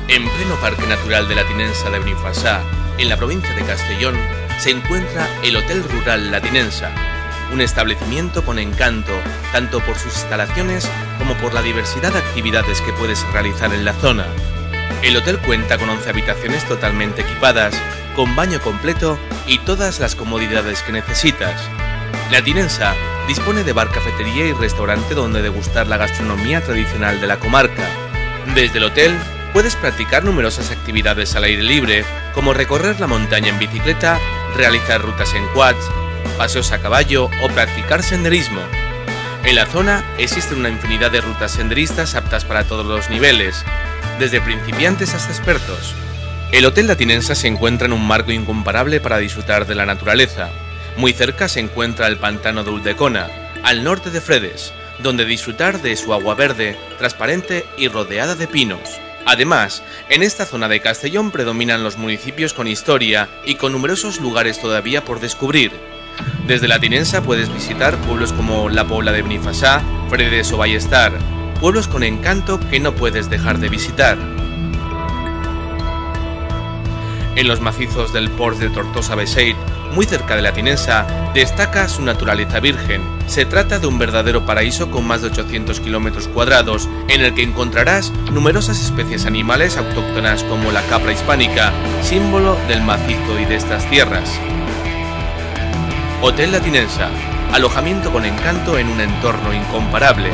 En pleno Parque Natural de la Tinensa de Benifassà, en la provincia de Castellón, se encuentra el Hotel Rural La Tinensa, un establecimiento con encanto, tanto por sus instalaciones como por la diversidad de actividades que puedes realizar en la zona. El hotel cuenta con 11 habitaciones totalmente equipadas, con baño completo y todas las comodidades que necesitas. La Tinensa dispone de bar, cafetería y restaurante donde degustar la gastronomía tradicional de la comarca. Desde el hotel puedes practicar numerosas actividades al aire libre, como recorrer la montaña en bicicleta, realizar rutas en quads, paseos a caballo o practicar senderismo. En la zona existen una infinidad de rutas senderistas aptas para todos los niveles, desde principiantes hasta expertos. El Hotel La Tinensa se encuentra en un marco incomparable para disfrutar de la naturaleza. Muy cerca se encuentra el pantano de Ulldecona, al norte de Fredes, donde disfrutar de su agua verde, transparente y rodeada de pinos. Además, en esta zona de Castellón predominan los municipios con historia y con numerosos lugares todavía por descubrir. Desde La Tinensa puedes visitar pueblos como La Pobla de Benifassà, Fredes o Ballestar, pueblos con encanto que no puedes dejar de visitar. En los macizos del Port de Tortosa-Beseit, muy cerca de La Tinensa, destaca su naturaleza virgen. Se trata de un verdadero paraíso con más de 800 kilómetros cuadrados, en el que encontrarás numerosas especies animales autóctonas como la capra hispánica, símbolo del macizo y de estas tierras. Hotel La Tinensa, alojamiento con encanto en un entorno incomparable.